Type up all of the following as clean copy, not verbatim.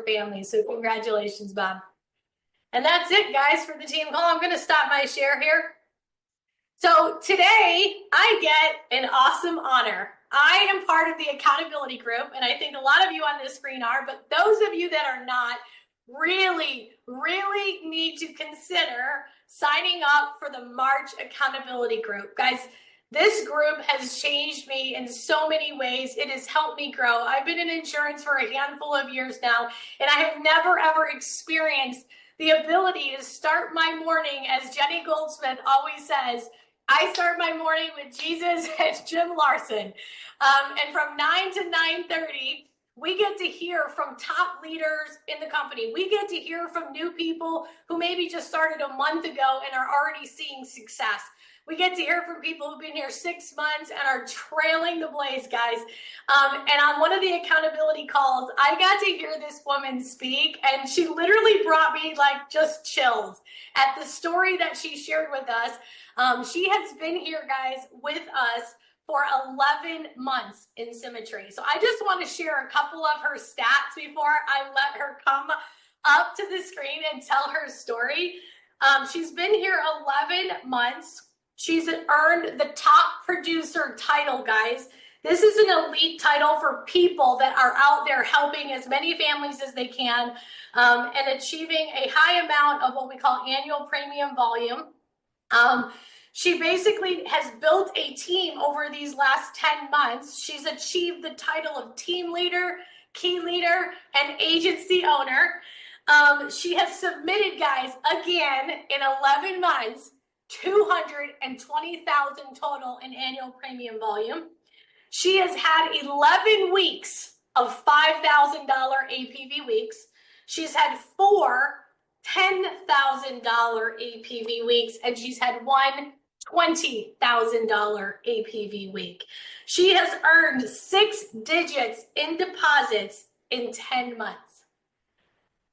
your family. So congratulations, Bob. And that's it, guys, for the team call. I'm going to stop my share here. So today I get an awesome honor. I am part of the accountability group, and I think a lot of you on this screen are, but those of you that are not really need to consider signing up for the March accountability group. Guys, this group has changed me in so many ways. It has helped me grow. I've been in insurance for a handful of years now, and I have never ever experienced the ability to start my morning, as Jenny Goldsmith always says, I start my morning with Jesus and Jim Larson. And from 9 to 9:30, we get to hear from top leaders in the company. We get to hear from new people who maybe just started a month ago and are already seeing success. We get to hear from people who've been here 6 months and are trailing the blaze, guys. And on one of the accountability calls, I got to hear this woman speak, and she literally brought me like just chills at the story that she shared with us. She has been here, guys, with us for 11 months in Symmetry. So I just want to share a couple of her stats before I let her come up to the screen and tell her story. She's been here 11 months. She's earned the top producer title, guys. This is an elite title for people that are out there helping as many families as they can and achieving a high amount of what we call annual premium volume. She basically has built a team over these last 10 months. She's achieved the title of team leader, key leader, and agency owner. She has submitted, guys, again, in 11 months, 220,000 total in annual premium volume. She has had 11 weeks of $5,000 APV weeks. She's had 4 $10,000 APV weeks, and she's had one $20,000 APV week. She has earned 6 digits in deposits in 10 months.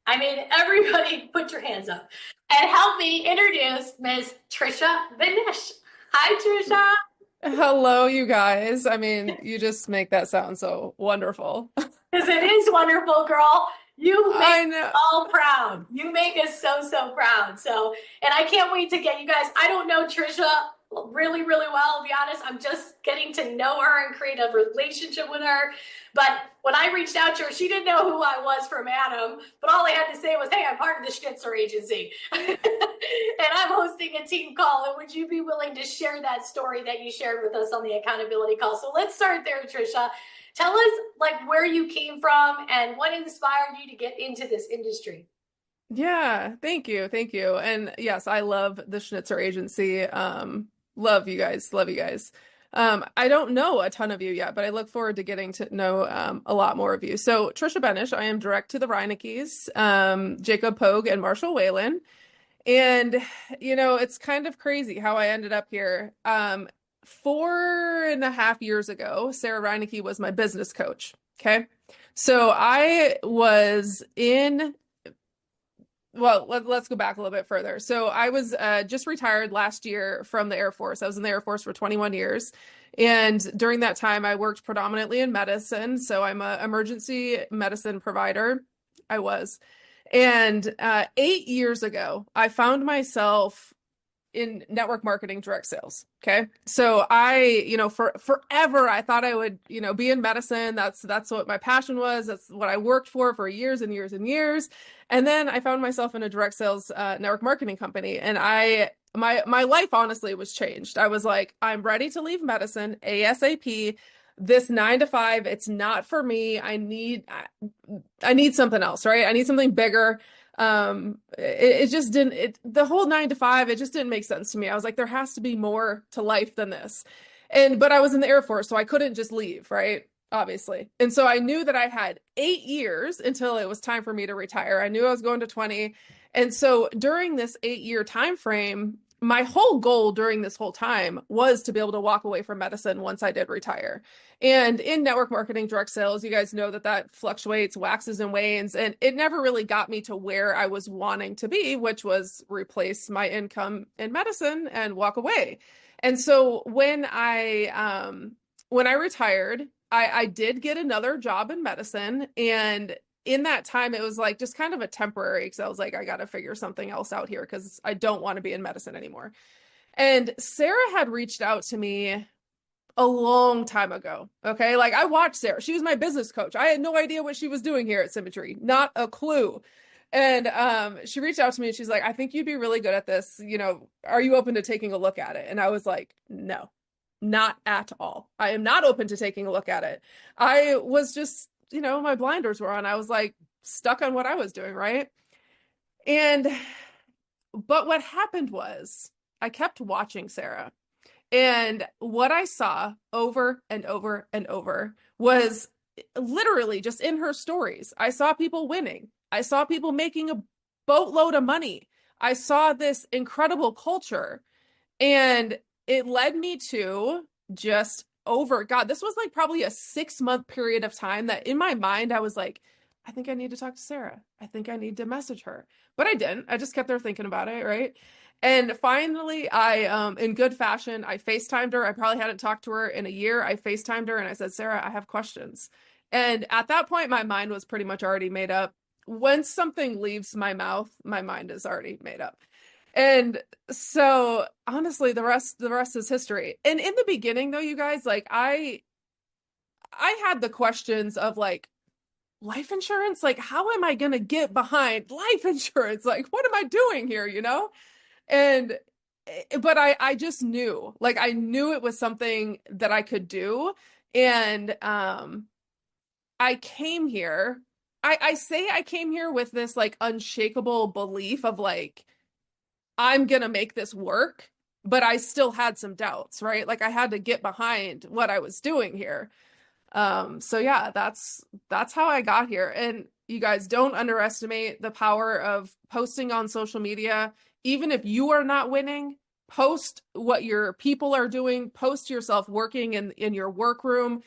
I mean, everybody put your hands up and help me introduce Ms. Trisha Benish. Hi, Trisha. Hello, you guys. I mean, you just make that sound so wonderful. Because it is wonderful, girl. You I make know. us all proud. You make us so proud. So, and I can't wait to get you guys. I don't know Trisha really well. I'll be honest. I'm just getting to know her and create a relationship with her. But when I reached out to her, she didn't know who I was from Adam. But all I had to say was, hey, I'm part of the Schnitzer Agency. And I'm hosting a team call. And would you be willing to share that story that you shared with us on the accountability call? So let's start there, Trisha. Tell us like where you came from and what inspired you to get into this industry. Yeah, thank you. Thank you. And yes, I love the Schnitzer Agency. Love you guys. Love you guys. I don't know a ton of you yet, but I look forward to getting to know a lot more of you. So Trisha Benish, I am direct to the Reineckes, Jacob Pogue and Marshall Whalen. And, you know, it's kind of crazy how I ended up here. 4.5 years ago, Sarah Reinecke was my business coach. Okay. So I was let's go back a little bit further. So I was just retired last year from the Air Force. I was in the Air Force for 21 years. And during that time, I worked predominantly in medicine. So I'm an emergency medicine provider. I was. And 8 years ago, I found myself in network marketing, direct sales. Okay. So for forever, I thought I would, be in medicine. That's what my passion was. That's what I worked for years and years and years. And then I found myself in a direct sales network marketing company. And my life honestly was changed. I was like, I'm ready to leave medicine ASAP. This 9 to 5, it's not for me. I need something else, right? I need something bigger. The whole 9 to 5, it just didn't make sense to me. I was like, there has to be more to life than this. But I was in the Air Force, so I couldn't just leave, right? Obviously. And so I knew that I had 8 years until it was time for me to retire. I knew I was going to 20. And so during this 8-year time frame, my whole goal during this whole time was to be able to walk away from medicine once I did retire. And in network marketing, direct sales, you guys know that fluctuates, waxes and wanes. And it never really got me to where I was wanting to be, which was replace my income in medicine and walk away. And so when I retired, I did get another job in medicine, and in that time, it was like just kind of a temporary, because I was like, I got to figure something else out here because I don't want to be in medicine anymore. And Sarah had reached out to me a long time ago. Okay. Like I watched Sarah. She was my business coach. I had no idea what she was doing here at Symmetry. Not a clue. And she reached out to me and she's like, I think you'd be really good at this. Are you open to taking a look at it? And I was like, no, not at all. I am not open to taking a look at it. I was just, my blinders were on. I was like stuck on what I was doing, right? And but what happened was I kept watching Sarah. And what I saw over and over and over was literally just in her stories. I saw people winning. I saw people making a boatload of money. I saw this incredible culture. And it led me to just God, this was like probably a 6-month period of time that in my mind, I was like, I think I need to talk to Sarah. I think I need to message her. But I didn't. I just kept there thinking about it, right? And finally, in good fashion, I FaceTimed her. I probably hadn't talked to her in a year. I FaceTimed her and I said, Sarah, I have questions. And at that point, my mind was pretty much already made up. Once something leaves my mouth, my mind is already made up. And so honestly, the rest is history. And in the beginning though, you guys, like I had the questions of like life insurance, like how am I going to get behind life insurance? Like what am I doing here, And but I just knew, like I knew it was something that I could do. And I came here. I say I came here with this like unshakable belief of like I'm gonna make this work, but I still had some doubts, right? Like I had to get behind what I was doing here. So yeah, that's how I got here. And you guys don't underestimate the power of posting on social media. Even if you are not winning, post what your people are doing, post yourself working in your workroom,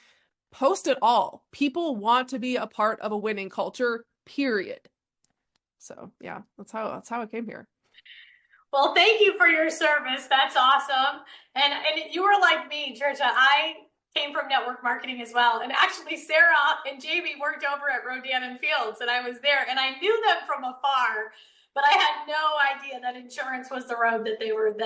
post it all. People want to be a part of a winning culture, period. So yeah, that's how I came here. Well, thank you for your service. That's awesome. And you were like me, Trisha. I came from network marketing as well. And actually, Sarah and Jamie worked over at Rodan and Fields, and I was there, and I knew them from afar. But I had no idea that insurance was the road that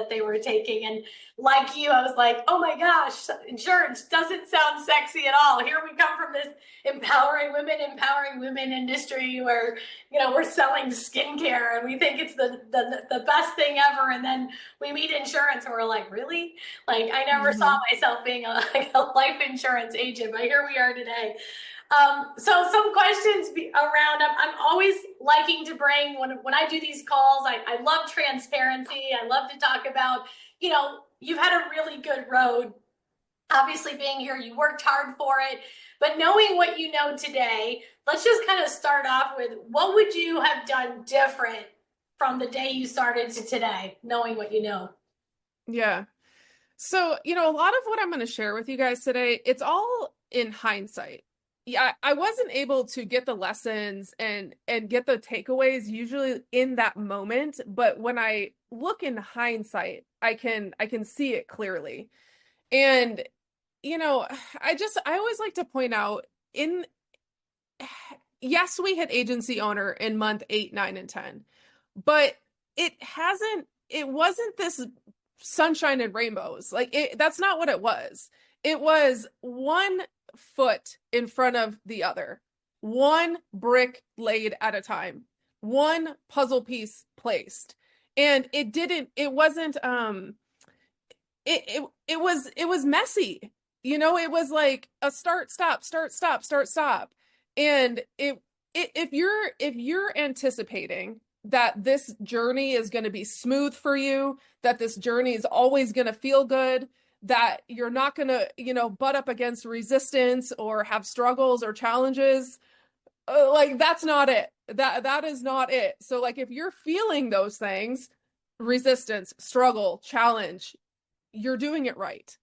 they were taking. And like you, I was like, oh my gosh, insurance doesn't sound sexy at all. Here we come from this empowering women industry where we're selling skincare and we think it's the best thing ever, and then we meet insurance and we're like, really? Like I never saw Hmm. myself being like a life insurance agent, but here we are today. So some questions around. I'm always liking to bring when I do these calls. I love transparency. I love to talk about you've had a really good road. Obviously, being here, you worked hard for it. But knowing what you know today, let's just kind of start off with what would you have done different from the day you started to today, knowing what you know? Yeah. So, a lot of what I'm going to share with you guys today, it's all in hindsight. Yeah, I wasn't able to get the lessons and get the takeaways usually in that moment, but when I look in hindsight, I can see it clearly. And you know, I always like to point out in yes, we hit agency owner in month 8, 9, and 10, but it wasn't this sunshine and rainbows. Like that's not what it was. It was one foot in front of the other, one brick laid at a time, one puzzle piece placed. And it wasn't it was messy. It was like a start, stop, start, stop, start, stop. And if you're anticipating that this journey is going to be smooth for you, that this journey is always going to feel good, that you're not going to, butt up against resistance or have struggles or challenges, like that's not it. That is not it. So like if you're feeling those things, resistance, struggle, challenge, you're doing it right.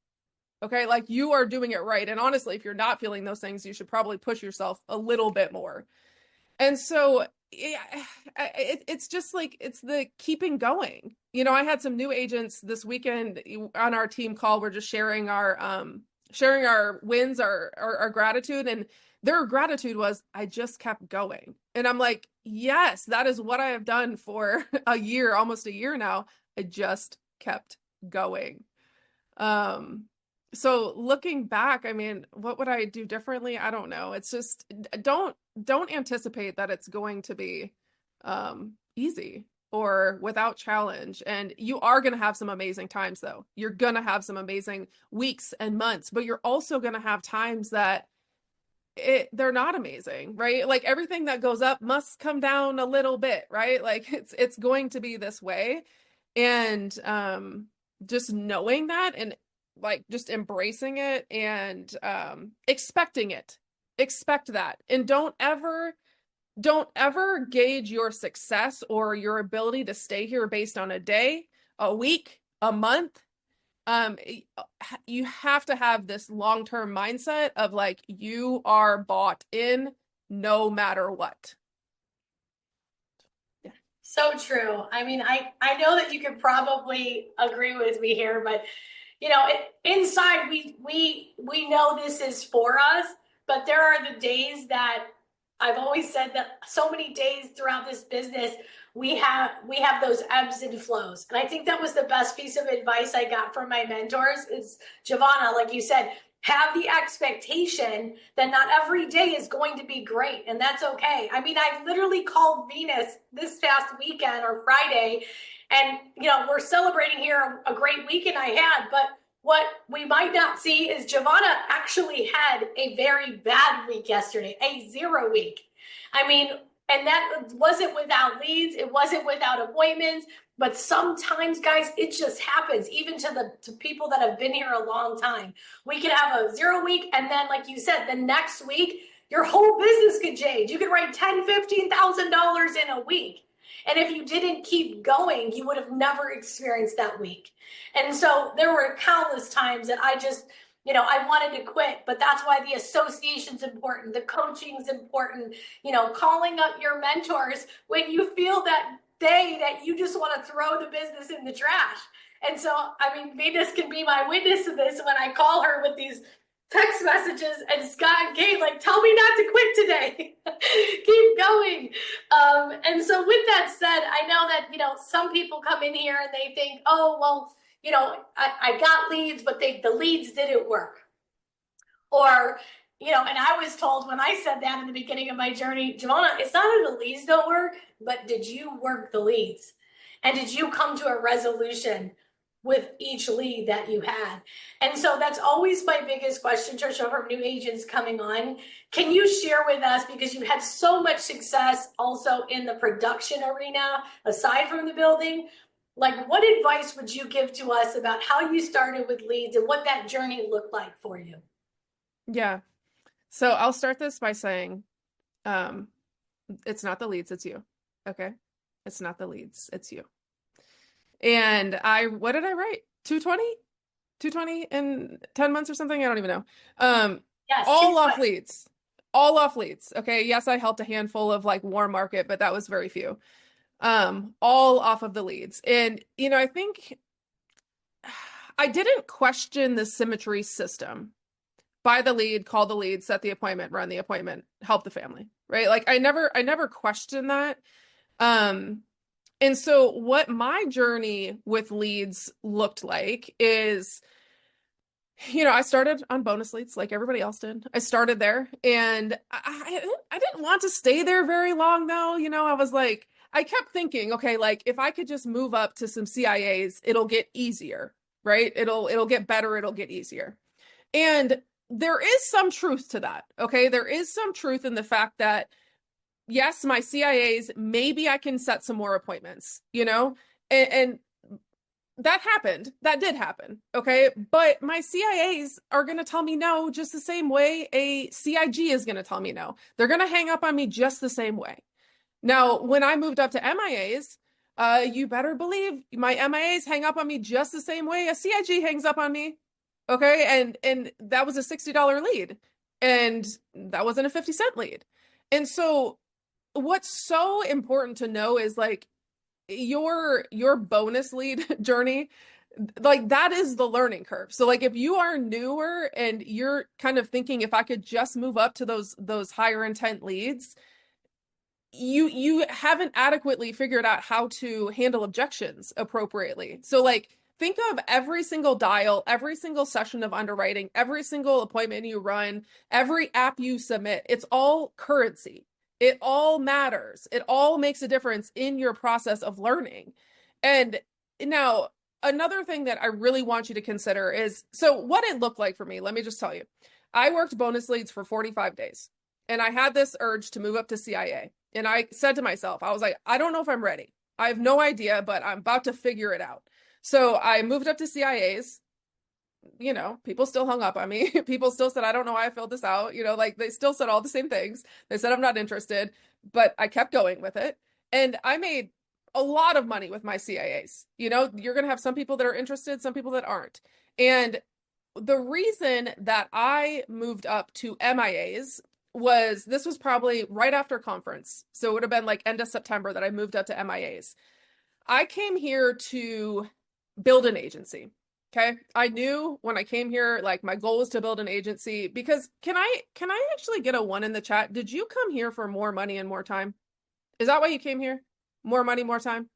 Okay. Like you are doing it right. And honestly, if you're not feeling those things, you should probably push yourself a little bit more. And so yeah, it's just like, it's the keeping going. I had some new agents this weekend on our team call. We're just sharing our wins, our gratitude. And their gratitude was, I just kept going. And I'm like, yes, that is what I have done for a year, almost a year now. I just kept going. Um, so looking back, I mean, what would I do differently? I don't know. It's just don't anticipate that it's going to be easy or without challenge. And you are going to have some amazing times though. You're going to have some amazing weeks and months, but you're also going to have times that they're not amazing, right? Like everything that goes up must come down a little bit, right? Like it's going to be this way. And just knowing that and like just embracing it and expecting it. Expect that. And don't ever gauge your success or your ability to stay here based on a day, a week, a month. um you have to have this long-term mindset of like you are bought in no matter what. Yeah. So true. I mean, I know that you could probably agree with me here, but you know, inside we know this is for us, but there are the days that I've always said that so many days throughout this business we have those ebbs and flows. And I think that was the best piece of advice I got from my mentors is Giovanna, like you said, have the expectation that not every day is going to be great, and that's okay. I mean, I literally called Venus this past weekend or Friday, and you know, we're celebrating here a great weekend I had, but what we might not see is Giovanna actually had a very bad week yesterday, a 0 week. I mean, and that wasn't without leads, it wasn't without appointments, but sometimes, guys, it just happens, even to people that have been here a long time. We could have a 0 week, and then, like you said, the next week, your whole business could change. You could write $10,000-$15,000 in a week. And if you didn't keep going, you would have never experienced that week. And so there were countless times that I just, you know, I wanted to quit, but that's why the association's important, the coaching's important, you know, calling up your mentors when you feel that day that you just want to throw the business in the trash. And so, I mean, Venus can be my witness to this when I call her with these text messages and Scott and Kate like, tell me not to quit today. Keep going. And so with that said, I know that, you know, some people come in here and they think, oh, well, you know, I got leads, but the leads didn't work. Or, you know, and I was told when I said that in the beginning of my journey, Giovanna, it's not that the leads don't work, but did you work the leads? And did you come to a resolution with each lead that you had? And so that's always my biggest question, Trisha, from new agents coming on. Can you share with us, because you had so much success also in the production arena, aside from the building, like what advice would you give to us about how you started with leads and what that journey looked like for you? Yeah. So I'll start this by saying, it's not the leads, it's you. Okay. It's not the leads, it's you. And what did I write? 220? 220 in 10 months or something? I don't even know. Yes, All off leads. All off leads. Okay. Yes, I helped a handful of like warm market, but that was very few. All off of the leads. And, you know, I think I didn't question the symmetry system. Buy the lead, call the lead, set the appointment, run the appointment, help the family, right? Like I never questioned that. And so what my journey with leads looked like is, you know, I started on bonus leads like everybody else did. I started there and I didn't want to stay there very long though. You know, I was like, I kept thinking, okay, like if I could just move up to some CIAs, it'll get easier, right? It'll get better, it'll get easier. And there is some truth to that. Okay. There is some truth in the fact that, yes, my CIAs, maybe I can set some more appointments, you know, and that happened. That did happen. Okay. But my CIAs are going to tell me no just the same way a CIG is going to tell me no. They're going to hang up on me just the same way. Now, when I moved up to MIAs, you better believe my MIAs hang up on me just the same way a CIG hangs up on me. Okay. And that was a $60 lead. And that wasn't a 50-cent lead. And so what's so important to know is like your bonus lead journey like that is the learning curve. So like if you are newer and you're kind of thinking if I could just move up to those higher intent leads, you haven't adequately figured out how to handle objections appropriately. So like think of every single dial, every single session of underwriting, every single appointment you run, every app you submit. It's all currency. It all matters. It all makes a difference in your process of learning. And now another thing that I really want you to consider is so what it looked like for me. Let me just tell you. I worked bonus leads for 45 days and I had this urge to move up to CIA. And I said to myself, I was like, I don't know if I'm ready. I have no idea, but I'm about to figure it out. So I moved up to CIAs. You know, people still hung up on me. People still said, I don't know why I filled this out. You know, like they still said all the same things. They said, I'm not interested, but I kept going with it. And I made a lot of money with my CIAs. You know, you're going to have some people that are interested, some people that aren't. And the reason that I moved up to MIAs was this was probably right after conference. So it would have been like end of September that I moved up to MIAs. I came here to build an agency. Okay. I knew when I came here, like my goal was to build an agency because can I actually get a 1 in the chat? Did you come here for more money and more time? Is that why you came here? More money, more time?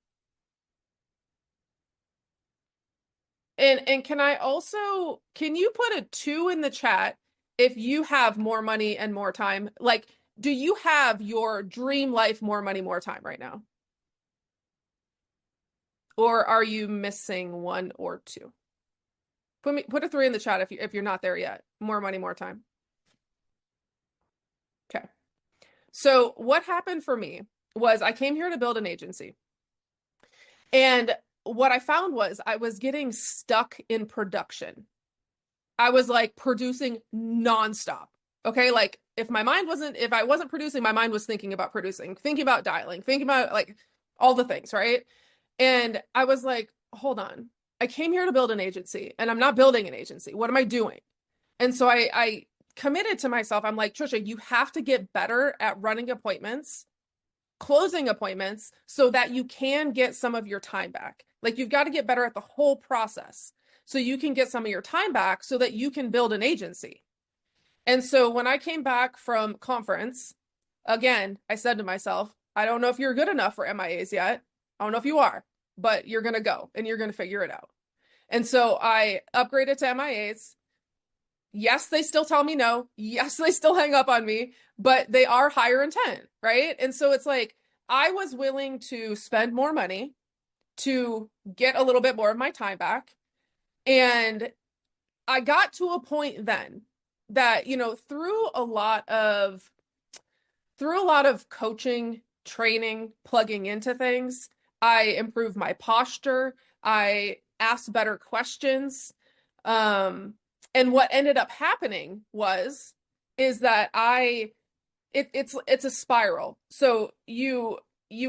And can you put a 2 in the chat if you have more money and more time? Like, do you have your dream life, more money, more time right now? Or are you missing 1 or 2? Put a 3 in the chat if you're not there yet. More money, more time. Okay. So what happened for me was I came here to build an agency. And what I found was I was getting stuck in production. I was like producing nonstop. Okay. Like if I wasn't producing, my mind was thinking about producing, thinking about dialing, thinking about like all the things. Right. And I was like, hold on. I came here to build an agency and I'm not building an agency. What am I doing? And so I committed to myself. I'm like, Trisha, you have to get better at running appointments, closing appointments so that you can get some of your time back. Like you've got to get better at the whole process so you can get some of your time back so that you can build an agency. And so when I came back from conference, again, I said to myself, I don't know if you're good enough for MIAs yet. I don't know if you are, but you're going to go and you're going to figure it out. And so I upgraded to MIAs. Yes, they still tell me no. Yes, they still hang up on me, but they are higher intent, right? And so it's like I was willing to spend more money to get a little bit more of my time back. And I got to a point then that, you know, through a lot of coaching, training, plugging into things, I improved my posture. I asked better questions. And what ended up happening is that it's a spiral. So you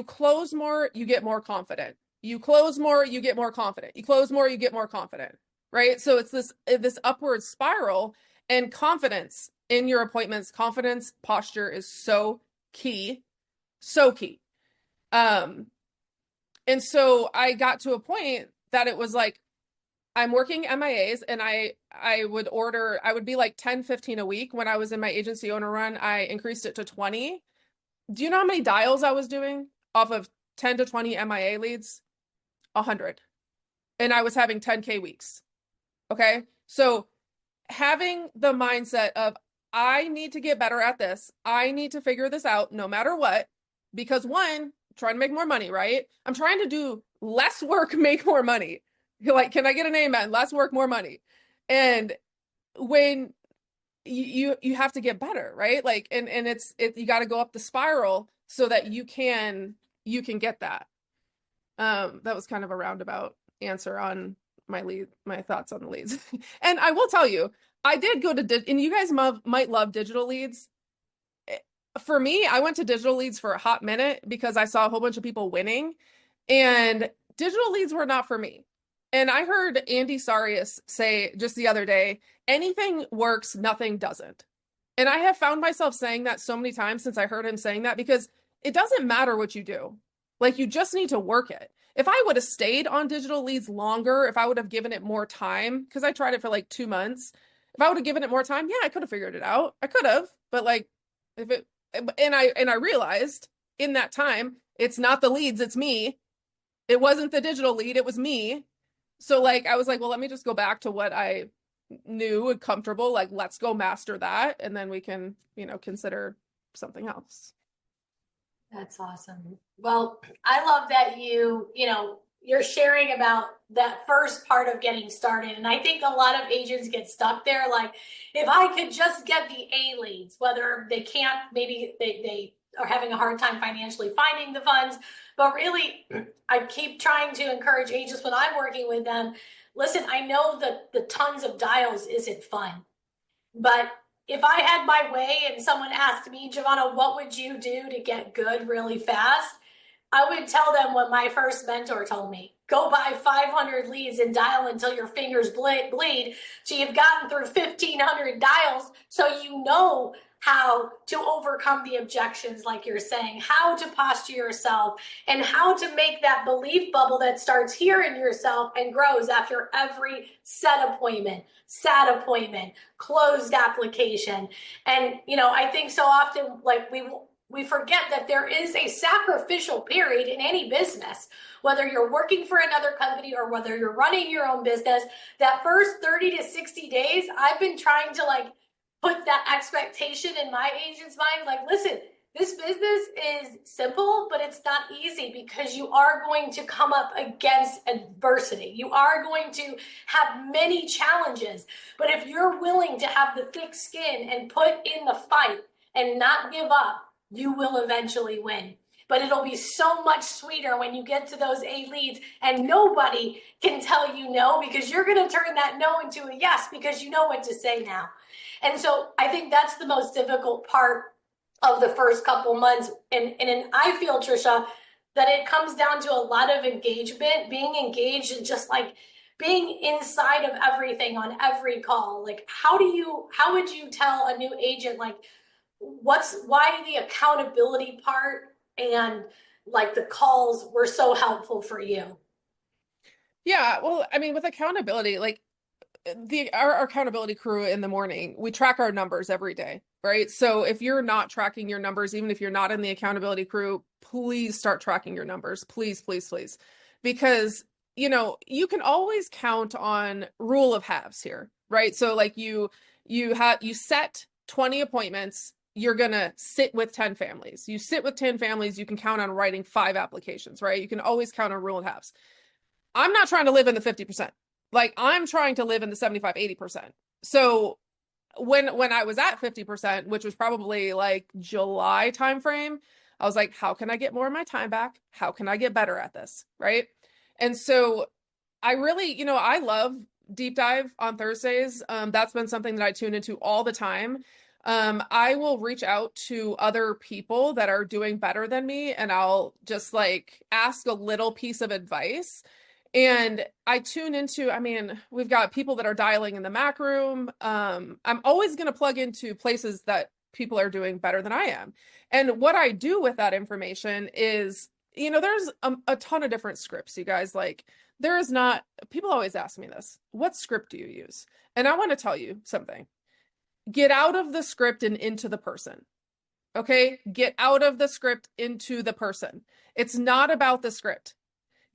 close more, you get more confident. You close more, you get more confident. You close more, you get more confident, right? So it's this upward spiral, and confidence in your appointments, confidence, posture is so key, so key. And so I got to a point that it was like, I'm working MIAs and I would be like 10, 15 a week. When I was in my agency owner run, I increased it to 20. Do you know how many dials I was doing off of 10 to 20 MIA leads? 100. And I was having 10K weeks. Okay. So having the mindset of, I need to get better at this. I need to figure this out no matter what, because one, trying to make more money, right? I'm trying to do less work, make more money. You're like, can I get an amen? Less work, more money. And when you have to get better, right? Like, and you got to go up the spiral so that you can get that. That was kind of a roundabout answer on my thoughts on the leads. And I will tell you, I did go to, and you guys might love digital leads. For me, I went to digital leads for a hot minute because I saw a whole bunch of people winning, and digital leads were not for me. And I heard Andy Sarius say just the other day, anything works, nothing doesn't. And I have found myself saying that so many times since I heard him saying that, because it doesn't matter what you do. Like, you just need to work it. If I would have stayed on digital leads longer, if I would have given it more time, because I tried it for like 2 months, if I would have given it more time, yeah, I could have figured it out. I could have, but like if it and I realized in that time, it's not the leads, it's me. It wasn't the digital lead, it was me. So like I was like, well, let me just go back to what I knew and comfortable. Like, let's go master that, and then we can, consider something else. That's awesome. Well, I love that you're sharing about that first part of getting started. And I think a lot of agents get stuck there. Like, if I could just get the A leads, whether they can't, maybe they are having a hard time financially finding the funds. But really, I keep trying to encourage agents when I'm working with them. Listen, I know that the tons of dials isn't fun, but if I had my way and someone asked me, Giovanna, what would you do to get good really fast? I would tell them what my first mentor told me. Go buy 500 leads and dial until your fingers bleed. So you've gotten through 1,500 dials, so you know how to overcome the objections, like you're saying, how to posture yourself, and how to make that belief bubble that starts here in yourself and grows after every set appointment, SAT appointment, closed application. And, I think so often, like we forget that there is a sacrificial period in any business, whether you're working for another company or whether you're running your own business. That first 30 to 60 days, I've been trying to put that expectation in my agent's mind. Like, listen, this business is simple, but it's not easy because you are going to come up against adversity. You are going to have many challenges. But if you're willing to have the thick skin and put in the fight and not give up, you will eventually win. But it'll be so much sweeter when you get to those A leads and nobody can tell you no, because you're going to turn that no into a yes because you know what to say now. And so I think that's the most difficult part of the first couple months. And I feel, Trisha, that it comes down to a lot of engagement, being engaged, and just being inside of everything on every call. Like, how would you tell a new agent, why the accountability part and the calls were so helpful for you? Yeah, well, I mean, with accountability, our accountability crew in the morning, we track our numbers every day, right? So if you're not tracking your numbers, even if you're not in the accountability crew, please start tracking your numbers. Please, please, please. Because, you can always count on rule of halves here, right? So you set 20 appointments, you're going to sit with 10 families. You sit with 10 families, you can count on writing 5 applications, right? You can always count on rule of halves. I'm not trying to live in the 50%. I'm trying to live in the 75, 80%. So when I was at 50%, which was probably July timeframe, I was like, how can I get more of my time back? How can I get better at this? Right. And so I really, I love deep dive on Thursdays. That's been something that I tune into all the time. I will reach out to other people that are doing better than me, and I'll just ask a little piece of advice. And I tune into, we've got people that are dialing in the Mac room. I'm always going to plug into places that people are doing better than I am. And what I do with that information is, there's a ton of different scripts, you guys. There is not, people always ask me this, what script do you use? And I want to tell you something. Get out of the script and into the person. Okay? Get out of the script into the person. It's not about the script.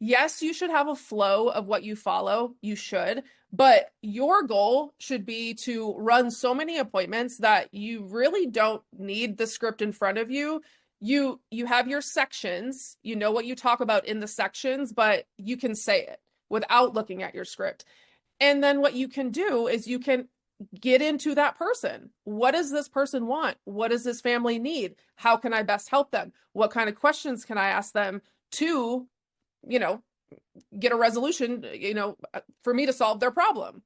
Yes, you should have a flow of what you follow. You should, but your goal should be to run so many appointments that you really don't need the script in front of you. You have your sections, you know what you talk about in the sections, but you can say it without looking at your script. And then what you can do is you can get into that person. What does this person want? What does this family need? How can I best help them? What kind of questions can I ask them to get a resolution, for me to solve their problem?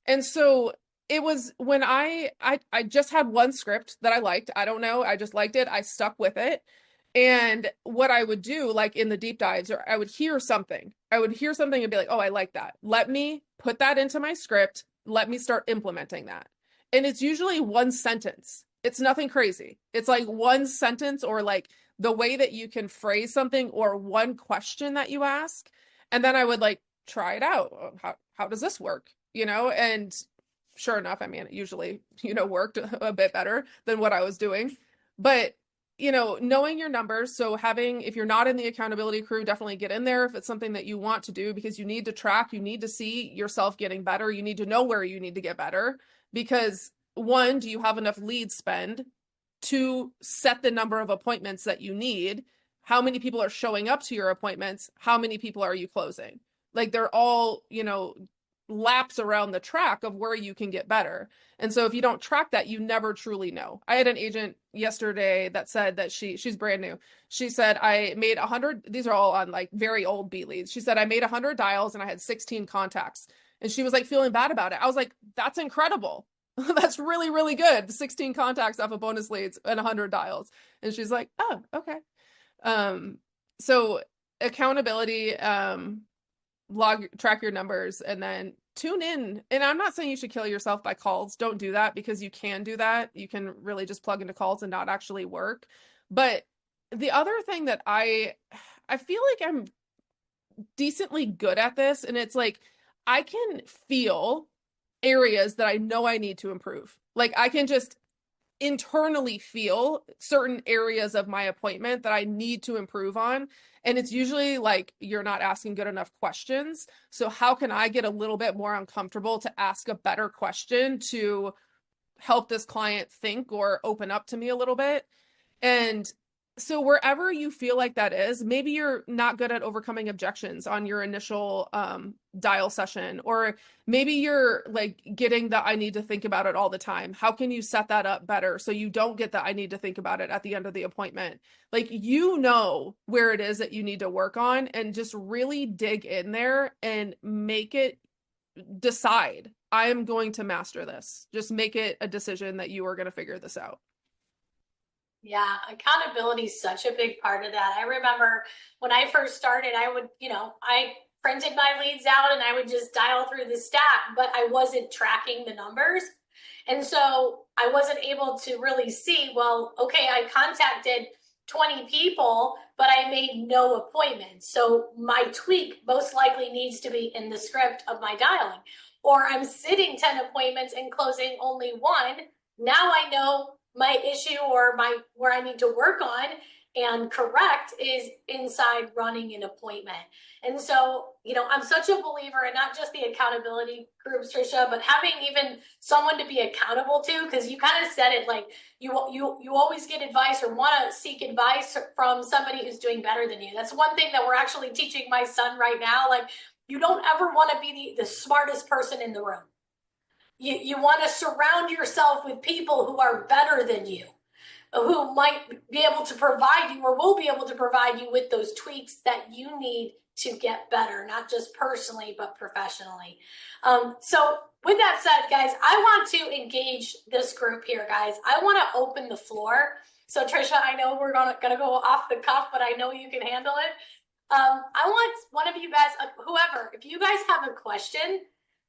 And so it was when I just had one script that I liked. I don't know. I just liked it. I stuck with it. And what I would do, in the deep dives, or I would hear something. I would hear something and be like, oh, I like that. Let me put that into my script. Let me start implementing that. And it's usually one sentence. It's nothing crazy. It's one sentence, or the way that you can phrase something or one question that you ask. And then I would like try it out. How does this work? And sure enough, I mean, it usually, worked a bit better than what I was doing. But, knowing your numbers. So if you're not in the accountability crew, definitely get in there if it's something that you want to do, because you need to track, you need to see yourself getting better. You need to know where you need to get better, because one, do you have enough lead spend? To set the number of appointments that you need. How many people are showing up to your appointments? How many people are you closing? Like they're all, laps around the track of where you can get better. And so if you don't track that, you never truly know. I had an agent yesterday that said that she's brand new. She said, I made 100, these are all on like very old B leads. She said, I made 100 dials and I had 16 contacts. And she was like feeling bad about it. I was like, that's incredible. That's really, really good. 16 contacts off of bonus leads and 100 dials. And she's like, oh, okay. So accountability, track your numbers, and then tune in. And I'm not saying you should kill yourself by calls. Don't do that, because you can do that. You can really just plug into calls and not actually work. But the other thing that I feel like I'm decently good at this, and it's like, I can feel areas that I know I need to improve. Like I can just internally feel certain areas of my appointment that I need to improve on. And it's usually like, you're not asking good enough questions. So how can I get a little bit more uncomfortable to ask a better question to help this client think or open up to me a little bit? And so wherever you feel like that is, maybe you're not good at overcoming objections on your initial dial session, or maybe you're like getting the I need to think about it all the time. How can you set that up better so you don't get the I need to think about it at the end of the appointment? Like, where it is that you need to work on, and just really dig in there and make it decide, I am going to master this. Just make it a decision that you are going to figure this out. Yeah, accountability is such a big part of that. I remember when I first started, I would, I printed my leads out and I would just dial through the stack, but I wasn't tracking the numbers. And so I wasn't able to really see, well, okay, I contacted 20 people, but I made no appointments. So my tweak most likely needs to be in the script of my dialing. Or I'm sitting 10 appointments and closing only one. Now I know my issue or where I need to work on and correct is inside running an appointment. And so, I'm such a believer in not just the accountability groups, Trisha, but having even someone to be accountable to, because you kind of said it, like you always get advice or want to seek advice from somebody who's doing better than you. That's one thing that we're actually teaching my son right now. Like, you don't ever want to be the smartest person in the room. You want to surround yourself with people who are better than you, who might be able to provide you or will be able to provide you with those tweaks that you need to get better, not just personally, but professionally. So with that said, guys, I want to engage this group here, guys. I want to open the floor. So Trisha, I know we're gonna go off the cuff, but I know you can handle it. I want one of you guys, whoever, if you guys have a question,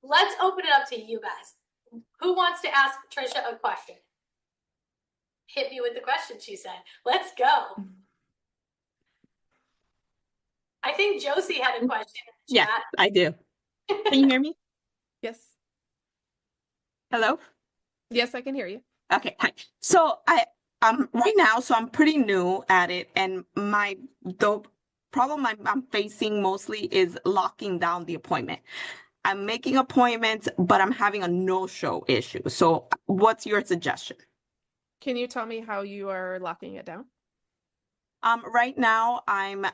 let's open it up to you guys. Who wants to ask Trisha a question? Hit me with the question, she said. Let's go. I think Josie had a question in the chat. Yeah, I do. Can you hear me? Yes. Hello? Yes, I can hear you. Okay, hi. So right now, so I'm pretty new at it, and the problem I'm facing mostly is locking down the appointment. I'm making appointments, but I'm having a no-show issue. So what's your suggestion? Can you tell me how you are locking it down? Right now, I'm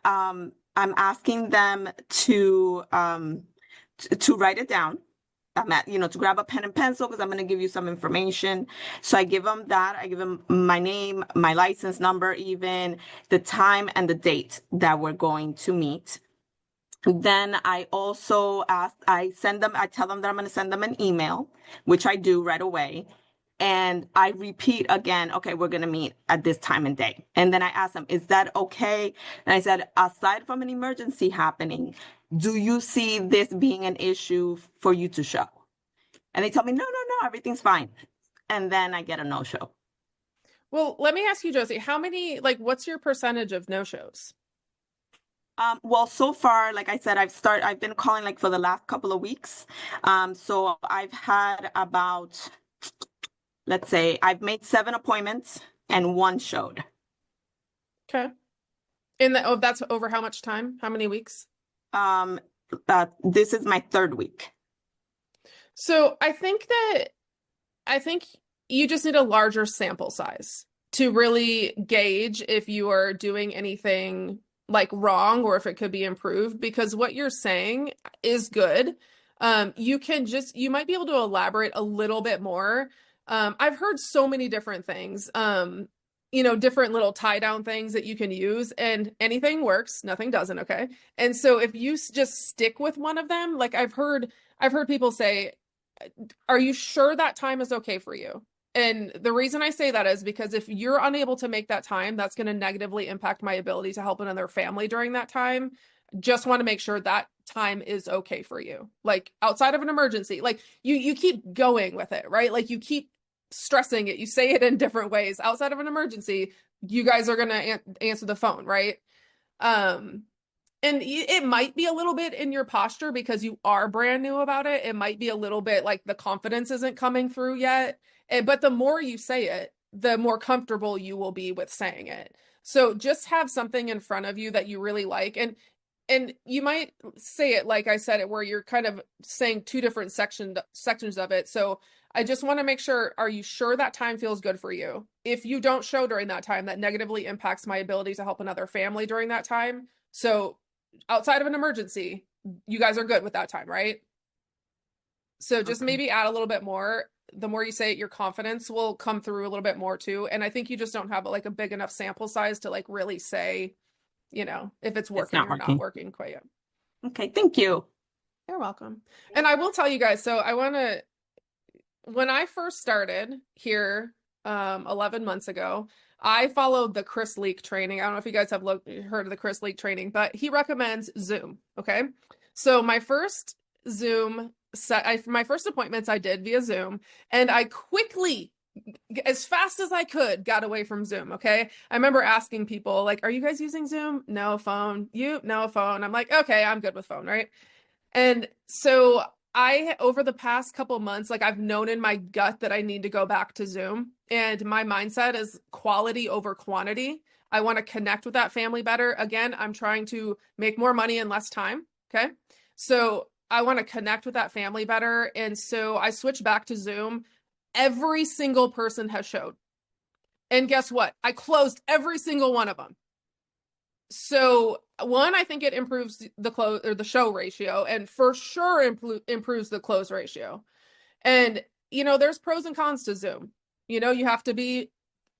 asking them to write it down. To grab a pen and pencil, because I'm going to give you some information. So I give them that. I give them my name, my license number, even the time and the date that we're going to meet. Then I also I tell them that I'm going to send them an email, which I do right away. And I repeat again, okay, we're going to meet at this time and day. And then I ask them, is that okay? And I said, aside from an emergency happening, do you see this being an issue for you to show? And they tell me, no, everything's fine. And then I get a no-show. Well, let me ask you, Josie, how many, like, what's your percentage of no-shows? Well, so far, like I said, I've been calling like for the last couple of weeks. So I've had about, let's say, I've made 7 appointments and one showed. Okay. Oh, that's over how much time? How many weeks? Um, this is my third week. So I think you just need a larger sample size to really gauge if you are doing anything like wrong or if it could be improved, because what you're saying is good. You might be able to elaborate a little bit more. I've heard so many different things. Different little tie down things that you can use, and anything works, nothing doesn't, okay? And so if you just stick with one of them, like I've heard people say, are you sure that time is okay for you? And the reason I say that is because if you're unable to make that time, that's going to negatively impact my ability to help another family during that time. Just want to make sure that time is okay for you. Like outside of an emergency, like you keep going with it, right? Like you keep stressing it. You say it in different ways. Outside of an emergency, you guys are going to answer the phone, right? Um, and it might be a little bit in your posture because you are brand new about it. It might be a little bit like the confidence isn't coming through yet. But the more you say it, the more comfortable you will be with saying it. So just have something in front of you that you really like. And you might say it like I said it, where you're kind of saying two different sections of it. So I just want to make sure, are you sure that time feels good for you? If you don't show during that time, that negatively impacts my ability to help another family during that time. So outside of an emergency, you guys are good with that time, right? So just Okay. maybe add a little bit more. The more you say it, your confidence will come through a little bit more too. And I think you just don't have like a big enough sample size to like really say, if it's It's working not or not working. working quite yet. Okay, thank you. You're welcome. And I will tell you guys, so when I first started here 11 months ago, I followed the Chris Leak training. I don't know if you guys have heard of the Chris Leak training, but he recommends Zoom. Okay. So my first my first appointments I did via Zoom, and I quickly, as fast as I could, got away from Zoom. Okay. I remember asking people, like, are you guys using Zoom? No, phone. You? No, phone. I'm like, okay, I'm good with phone. Right. And so over the past couple months, like I've known in my gut that I need to go back to Zoom. And my mindset is quality over quantity. I want to connect with that family better. Again, I'm trying to make more money in less time. Okay. So I want to connect with that family better. And so I switched back to Zoom. Every single person has showed. And guess what? I closed every single one of them. So one, I think it improves the close or the show ratio, and for sure improves the close ratio. And there's pros and cons to Zoom. You have to be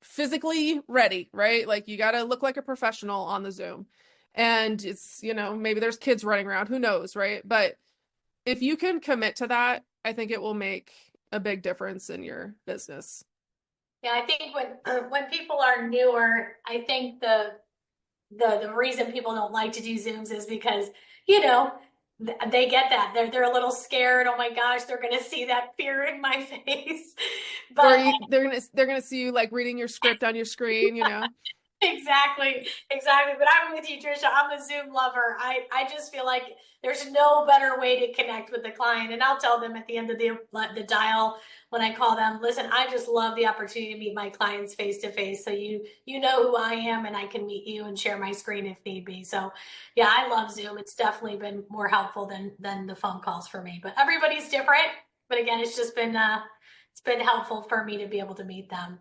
physically ready, right? Like you got to look like a professional on the Zoom. And it's, maybe there's kids running around, who knows, right? But if you can commit to that, I think it will make a big difference in your business. Yeah, I think when people are newer, I think the reason people don't like to do Zooms is because, you know, they get that. They're a little scared. Oh my gosh, they're gonna see that fear in my face. Or But they're gonna see you like reading your script on your screen. exactly, exactly. But I'm with you, Trisha. I'm a Zoom lover. I just feel like there's no better way to connect with the client. And I'll tell them at the end of the dial when I call them, listen, I just love the opportunity to meet my clients face to face. So you know who I am, and I can meet you and share my screen if need be. So yeah, I love Zoom. It's definitely been more helpful than the phone calls for me. But everybody's different. But again, it's been helpful for me to be able to meet them.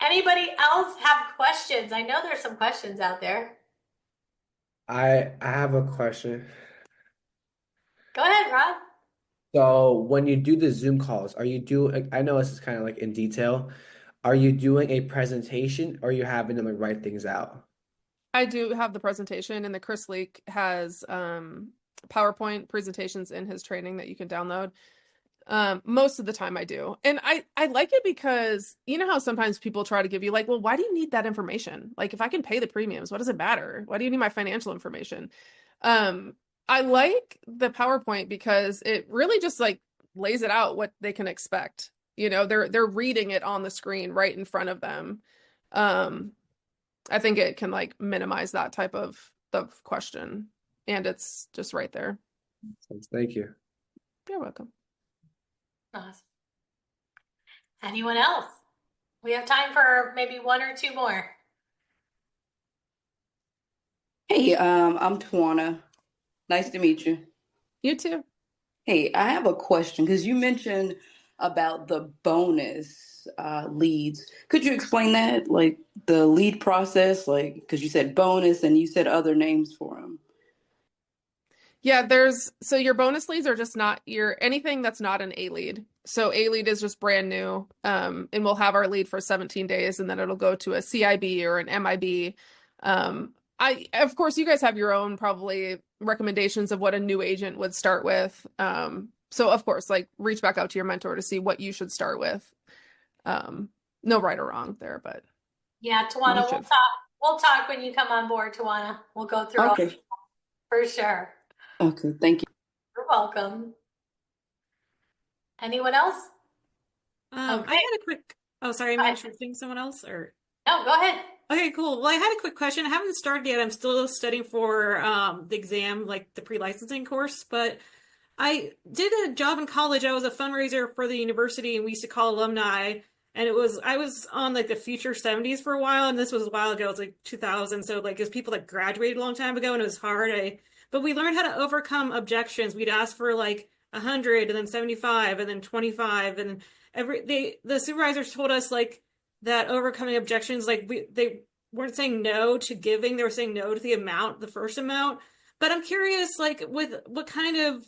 Anybody else have questions? I know there's some questions out there. I have a question. Go ahead, Rob. So when you do the Zoom calls, are you doing, I know this is kind of like in detail. Are you doing a presentation or are you having them like write things out? I do have the presentation, and the Chris Leak has PowerPoint presentations in his training that you can download. Most of the time I do. And I like it because you know how sometimes people try to give you like, well, why do you need that information? Like if I can pay the premiums, what does it matter? Why do you need my financial information? I like the PowerPoint because it really just like lays it out what they can expect. They're reading it on the screen right in front of them. I think it can like minimize that type of question, and it's just right there. Thank you. You're welcome. Awesome. Anyone else? We have time for maybe one or two more. Hey, I'm Tawana. Nice to meet you. You too. Hey, I have a question because you mentioned about the bonus leads. Could you explain that, like the lead process, like because you said bonus and you said other names for them? Yeah, so your bonus leads are just not your anything that's not an A lead. So A lead is just brand new. And we'll have our lead for 17 days and then it'll go to a CIB or an MIB. Of course, you guys have your own probably recommendations of what a new agent would start with. So of course, like reach back out to your mentor to see what you should start with. No right or wrong there, but Yeah, Tawana, you we'll should. talk. We'll talk when you come on board, Tawana. We'll go through all Okay. for sure. Okay, thank you. You're welcome. Anyone else? I Okay. had a quick, oh, sorry, am I interrupting someone else or? No, go ahead. Okay, cool. Well, I had a quick question. I haven't started yet. I'm still studying for the exam, like the pre-licensing course, but I did a job in college. I was a fundraiser for the university and we used to call alumni. And I was on like the Future 70s for a while. And this was a while ago. It was like 2000. So like it was people that graduated a long time ago and it was hard. But we learned how to overcome objections. We'd ask for like 100 and then 75 and then 25. And the supervisors told us like that overcoming objections, like they weren't saying no to giving. They were saying no to the first amount. But I'm curious, like with what kind of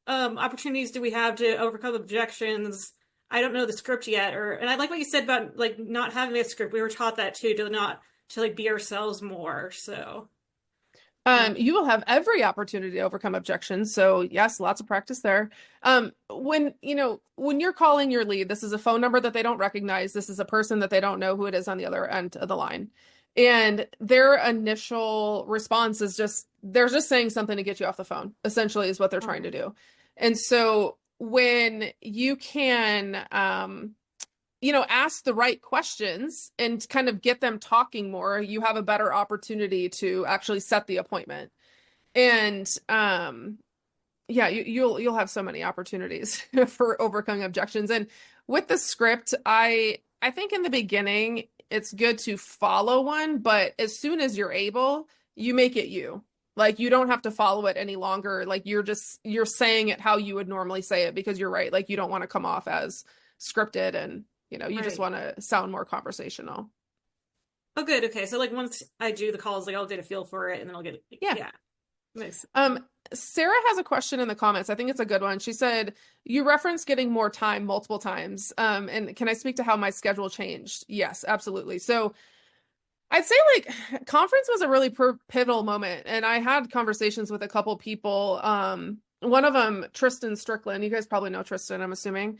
opportunities do we have to overcome objections? I don't know the script yet, and I like what you said about like not having a script. We were taught that too, to like be ourselves more. So You will have every opportunity to overcome objections. So yes, lots of practice there. When you're calling your lead, this is a phone number that they don't recognize. This is a person that they don't know who it is on the other end of the line. And their initial response is they're just saying something to get you off the phone, essentially is what they're trying to do. And so when you can, ask the right questions and kind of get them talking more, you have a better opportunity to actually set the appointment. And yeah, you'll have so many opportunities for overcoming objections. And with the script, I think in the beginning it's good to follow one, but as soon as you're able, you make it you. Like you don't have to follow it any longer. Like you're saying it how you would normally say it because you're right. Like you don't want to come off as scripted and you just want to sound more conversational. oh, good. Okay, so like once I do the calls, like I'll get a feel for it, and then I'll get Yeah. Nice. Sarah has a question in the comments. I think it's a good one. She said, you referenced getting more time multiple times. And can I speak to how my schedule changed? Yes, absolutely. So I'd say like conference was a really pivotal moment. And I had conversations with a couple people. One of them, Tristan Strickland, you guys probably know Tristan, I'm assuming.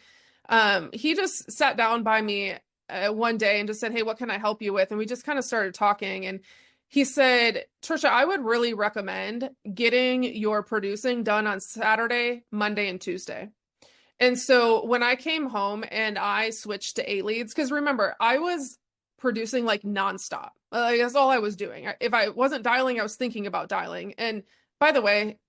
He just sat down by me one day and just said, hey, what can I help you with? And we just kind of started talking. And he said, Trisha, I would really recommend getting your producing done on Saturday, Monday, and Tuesday. And so when I came home and I switched to 8 leads, because remember, I was producing like nonstop. Like, that's all I was doing. If I wasn't dialing, I was thinking about dialing. And by the way,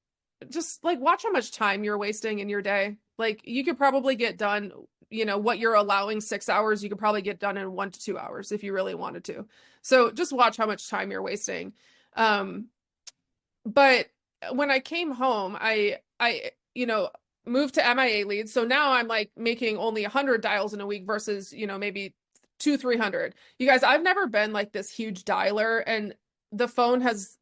just like watch how much time you're wasting in your day. Like you could probably get done, what you're allowing 6 hours, you could probably get done in 1 to 2 hours if you really wanted to. So just watch how much time you're wasting. But when I came home, I moved to MIA leads. So now I'm like making only 100 dials in a week versus, maybe 300. You guys, I've never been like this huge dialer, and the phone has,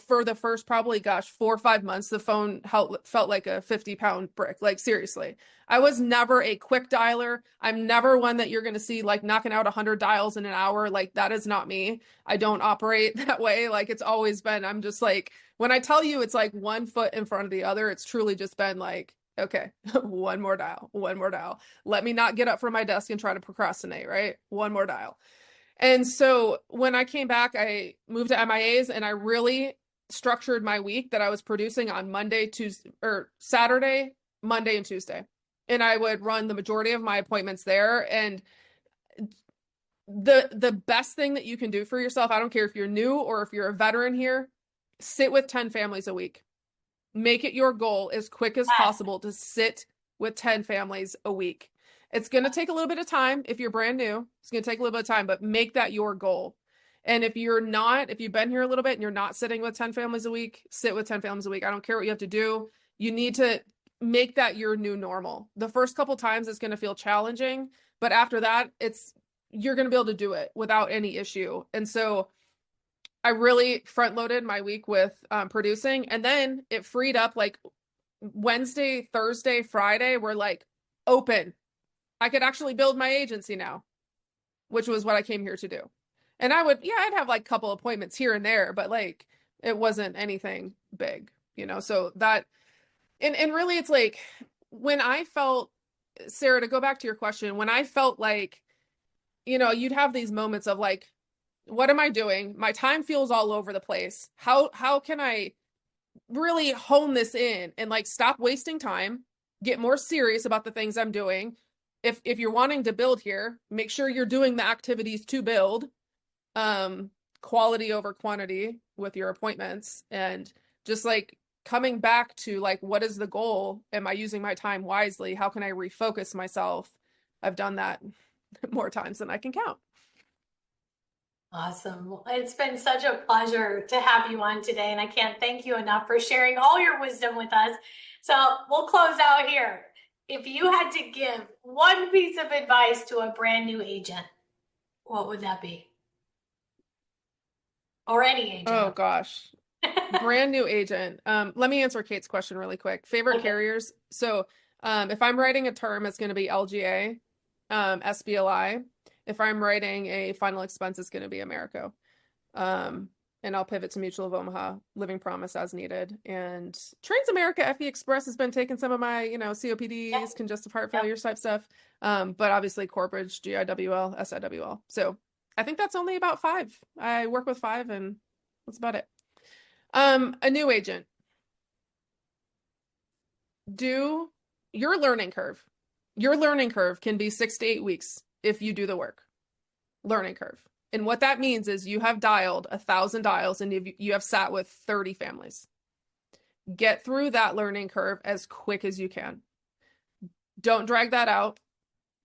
for the first probably, 4 or 5 months, the phone felt like a 50-pound brick. Like seriously, I was never a quick dialer. I'm never one that you're going to see like knocking out 100 dials in an hour. Like that is not me. I don't operate that way. Like it's always been, I'm just like, when I tell you it's like one foot in front of the other, it's truly just been like, okay, one more dial. Let me not get up from my desk and try to procrastinate, right? One more dial. And so when I came back, I moved to MIAs and I really structured my week that I was producing on Monday, Tuesday, or Saturday, Monday, and Tuesday. And I would run the majority of my appointments there. And The best thing that you can do for yourself, I don't care if you're new or if you're a veteran here, sit with 10 families a week. Make it your goal as quick as possible to sit with 10 families a week. It's going to take a little bit of time if you're brand new. It's going to take a little bit of time, but make that your goal. And if you've been here a little bit and you're not sitting with 10 families a week, sit with 10 families a week. I don't care what you have to do. You need to make that your new normal. The first couple times it's going to feel challenging, but after that, you're going to be able to do it without any issue. And so I really front loaded my week with producing, and then it freed up like Wednesday, Thursday, Friday were like open. I could actually build my agency now, which was what I came here to do. And I'd have like a couple appointments here and there, but like it wasn't anything big, so that, and really it's like when I felt, Sarah, to go back to your question, when I felt like, you'd have these moments of like, what am I doing? My time feels all over the place. How can I really hone this in and like stop wasting time, get more serious about the things I'm doing? If you're wanting to build here, make sure you're doing the activities to build, quality over quantity with your appointments, and just like coming back to like, what is the goal? Am I using my time wisely? How can I refocus myself? I've done that more times than I can count. Awesome. Well, it's been such a pleasure to have you on today, and I can't thank you enough for sharing all your wisdom with us. So we'll close out here. If you had to give one piece of advice to a brand new agent, what would that be? Or any agent? Oh gosh. Brand new agent. Let me answer Kate's question really quick. Favorite carriers. So if I'm writing a term, it's going to be LGA, SBLI. If I'm writing a final expense, it's going to be Americo. And I'll pivot to Mutual of Omaha, Living Promise as needed. And Transamerica, FE Express has been taking some of my, COPDs, congestive heart failure type stuff. But obviously Corbridge, GIWL, SIWL. So I think that's only about 5. I work with 5 and that's about it. A new agent. Do your learning curve. Your learning curve can be 6 to 8 weeks if you do the work. Learning curve. And what that means is you have dialed 1,000 dials and you have sat with 30 families. Get through that learning curve as quick as you can. Don't drag that out.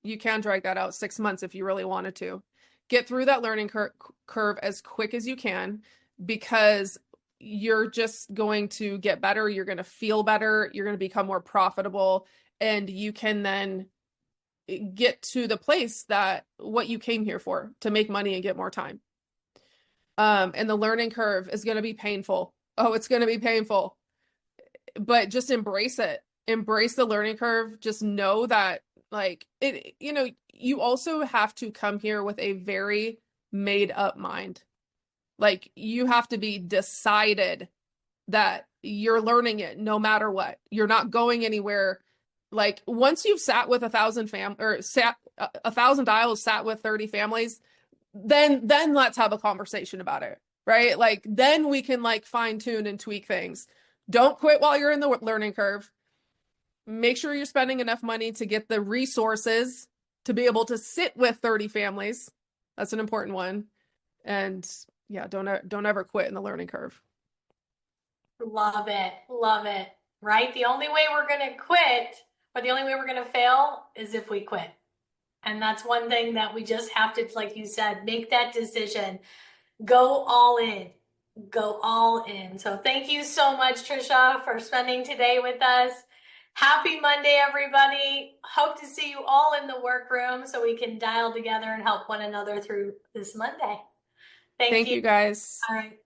You can drag that out 6 months if you really wanted to. Get through that learning curve as quick as you can, because you're just going to get better. You're going to feel better. You're going to become more profitable, and you can then get to the place that what you came here for, to make money and get more time. And the learning curve is going to be painful. Oh, it's going to be painful, but just embrace it. Embrace the learning curve. Just know that like it, you also have to come here with a very made up mind. Like you have to be decided that you're learning it no matter what. You're not going anywhere. Like once you've sat with 1,000 1,000 dials, sat with 30 families, then let's have a conversation about it, right? Like then we can like fine tune and tweak things. Don't quit while you're in the learning curve. Make sure you're spending enough money to get the resources to be able to sit with 30 families. That's an important one. And yeah, don't ever quit in the learning curve. Love it. Love it. Right? The only way we're going to quit, or the only way we're going to fail, is if we quit. And that's one thing that we just have to, like you said, make that decision. Go all in. Go all in. So thank you so much, Trisha, for spending today with us. Happy Monday, everybody. Hope to see you all in the workroom so we can dial together and help one another through this Monday. Thank you, guys. All right.